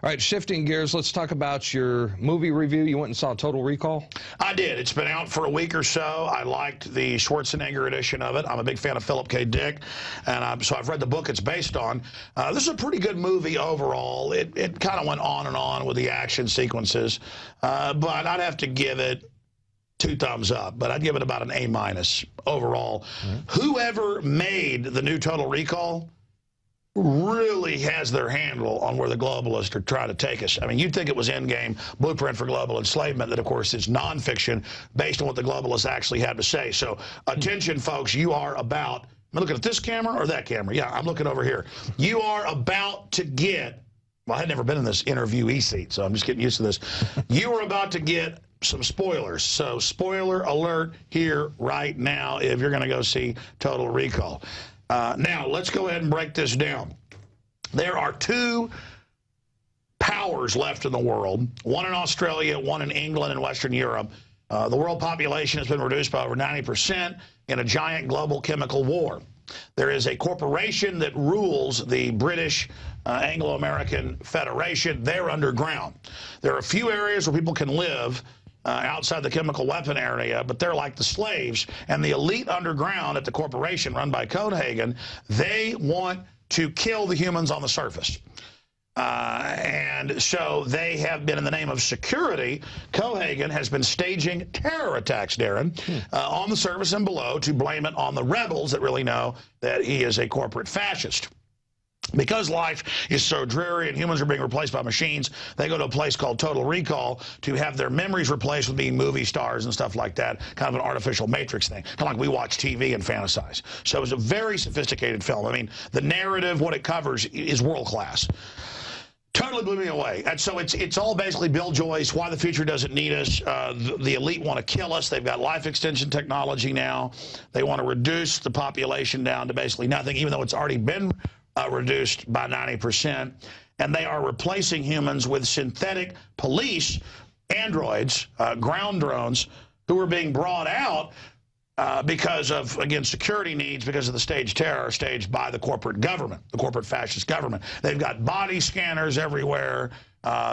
All right, shifting gears, let's talk about your movie review. You went and saw Total Recall? I did. It's been out for a week or so. I liked the Schwarzenegger edition of it. I'm a big fan of Philip K. Dick, and so I've read the book it's based on. This is a pretty good movie overall. It kind of went on and on with the action sequences, but I'd have to give it 2 thumbs up, but I'd give it about an A- overall. Whoever made the new Total Recall really has their handle on where the globalists are trying to take us. I mean, you'd think it was Endgame, Blueprint for Global Enslavement, that, of course, is nonfiction based on what the globalists actually had to say. So, attention, folks, you are about, am I looking at this camera or that camera? Yeah, I'm looking over here. You are about to get, well, I had never been in this interviewee seat, so I'm just getting used to this. You are about to get some spoilers. So, spoiler alert here right now if you're going to go see Total Recall. Now, let's go ahead and break this down. There are 2 powers left in the world, one in Australia, one in England and Western Europe. The world population has been reduced by over 90% in a giant global chemical war. There is a corporation that rules the British Anglo-American Federation. They're underground. There are a few areas where people can live outside the chemical weapon area, but they're like the slaves. And the elite underground at the corporation run by Copenhagen, they want to kill the humans on the surface. And so they have been, in the name of security, Copenhagen has been staging terror attacks, Darren, on the surface and below to blame it on the rebels that really know that he is a corporate fascist. Because life is so dreary and humans are being replaced by machines, they go to a place called Total Recall to have their memories replaced with being movie stars and stuff like that, kind of an artificial matrix thing, kind of like we watch TV and fantasize. So it was a very sophisticated film. I mean, the narrative, what it covers, is world-class. Totally blew me away. And so it's all basically Bill Joyce, why the future doesn't need us. The elite want to kill us. They've got life extension technology now. They want to reduce the population down to basically nothing, even though it's already been reduced by 90%, and they are replacing humans with synthetic police, androids, ground drones, who are being brought out because of, again, security needs, because of the staged terror staged by the corporate government, the corporate fascist government. They've got body scanners everywhere.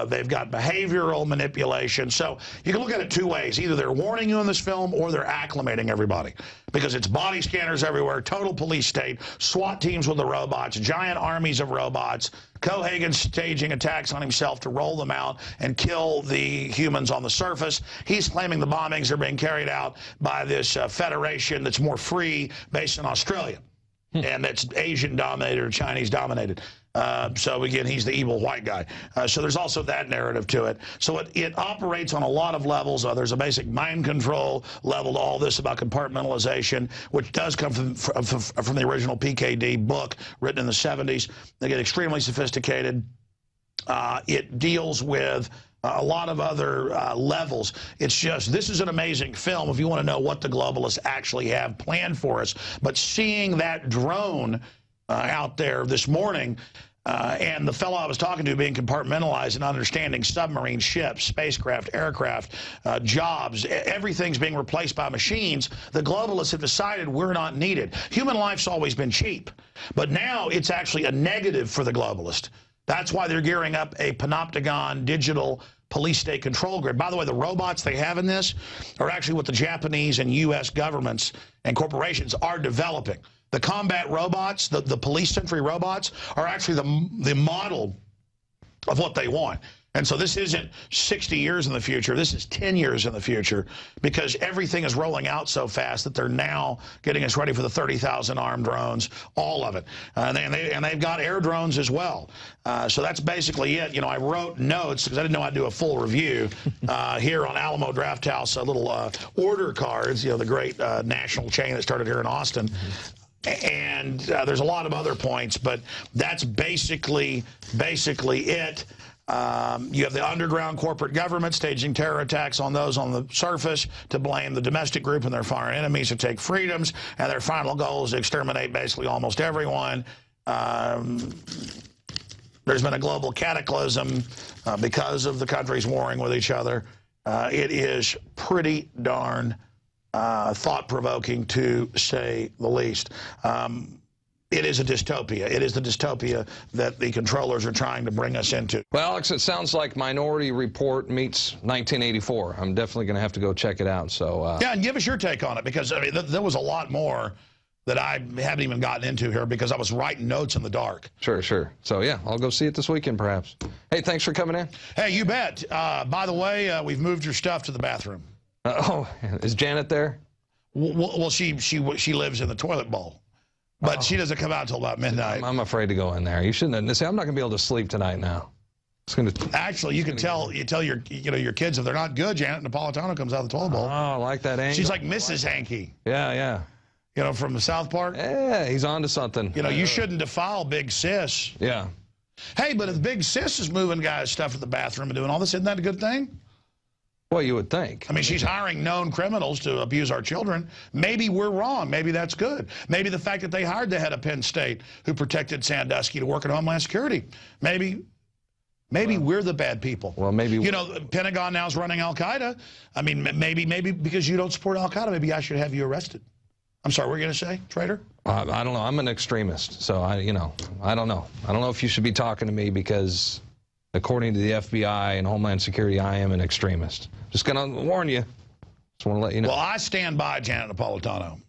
They've got behavioral manipulation. So you can look at it 2 ways. Either they're warning you in this film or they're acclimating everybody, because it's body scanners everywhere, total police state, SWAT teams with the robots, giant armies of robots, Copenhagen staging attacks on himself to roll them out and kill the humans on the surface. He's claiming the bombings are being carried out by this federation that's more free, based in Australia, and that's Asian-dominated or Chinese-dominated. So, again, he's the evil white guy. So there's also that narrative to it. So it operates on a lot of levels. There's a basic mind control level to all this about compartmentalization, which does come from the original PKD book written in the 70s. They get extremely sophisticated. It deals with a lot of other levels. It's just, this is an amazing film if you want to know what the globalists actually have planned for us. But seeing that drone out there this morning, and the fellow I was talking to being compartmentalized and understanding submarine ships, spacecraft, aircraft, jobs, everything's being replaced by machines. The globalists have decided we're not needed. Human life's always been cheap, but now it's actually a negative for the globalist. That's why they're gearing up a panopticon digital police state control grid. By the way, the robots they have in this are actually what the Japanese and U.S. governments and corporations are developing. The combat robots, the police sentry robots, are actually the model of what they want. And so this isn't 60 years in the future. This is 10 years in the future, because everything is rolling out so fast that they're now getting us ready for the 30,000 armed drones, all of it. And they've got air drones as well. So that's basically it. You know, I wrote notes because I didn't know I'd do a full review here on Alamo Draft House, little order cards, you know, the great national chain that started here in Austin. And there's a lot of other points, but that's basically it. You have the underground corporate government staging terror attacks on those on the surface to blame the domestic group and their foreign enemies who take freedoms, and their final goal is to exterminate basically almost everyone. There's been a global cataclysm because of the countries warring with each other. It is pretty darn thought-provoking, to say the least. It is a dystopia. It is the dystopia that the controllers are trying to bring us into. Well, Alex, it sounds like Minority Report meets 1984. I'm definitely going to have to go check it out. So yeah, and give us your take on it, because I mean, there was a lot more that I haven't even gotten into here because I was writing notes in the dark. Sure, sure. So yeah, I'll go see it this weekend, perhaps. Hey, thanks for coming in. Hey, you bet. By the way, we've moved your stuff to the bathroom. Oh, is Janet there? Well, she lives in the toilet bowl. But she doesn't come out until about midnight. I'm afraid to go in there. You shouldn't have. See, I'm not going to be able to sleep tonight now. It's going to. Actually, you can tell your kids if they're not good. Janet Napolitano comes out of the toilet bowl. Oh, I like that angle. She's like Mrs. Hankey. Yeah, yeah. You know, from the South Park. Yeah, he's on to something. You know, you shouldn't defile Big Sis. Yeah. Hey, but if Big Sis is moving guys' stuff to the bathroom and doing all this, isn't that a good thing? Well, you would think. I mean, she's hiring known criminals to abuse our children. Maybe we're wrong. Maybe that's good. Maybe the fact that they hired the head of Penn State who protected Sandusky to work at Homeland Security. Maybe we're the bad people. Well, maybe. You know, Pentagon now is running Al-Qaeda. I mean, maybe because you don't support Al-Qaeda, maybe I should have you arrested. I'm sorry, what were you going to say, traitor? I don't know. I'm an extremist, so I don't know. I don't know if you should be talking to me because, according to the FBI and Homeland Security, I am an extremist. Just going to warn you. Just want to let you know. Well, I stand by Janet Napolitano.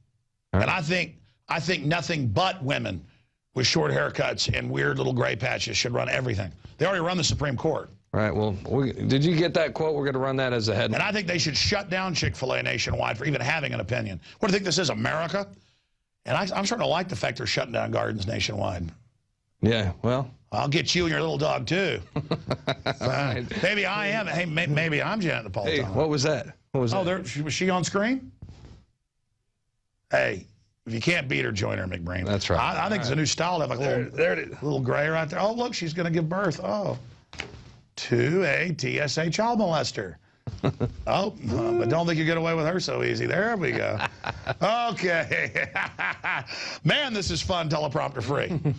Right. And I think nothing but women with short haircuts and weird little gray patches should run everything. They already run the Supreme Court. All right, well, did you get that quote? We're going to run that as a headline. And I think they should shut down Chick-fil-A nationwide for even having an opinion. What do you think this is, America? And I'm starting to like the fact they're shutting down gardens nationwide. Yeah, well. I'll get you and your little dog, too. Right. Maybe I am. Hey, maybe I'm Janet Napolitano. Hey, what was that? What was that? Was she on screen? Hey, if you can't beat her, join her, McBrain. That's right. I think it's a new style to have a little gray right there. Oh, look, she's going to give birth. Oh, to a TSA child molester. Oh, but don't think you get away with her so easy. There we go. Okay. Man, this is fun, teleprompter free.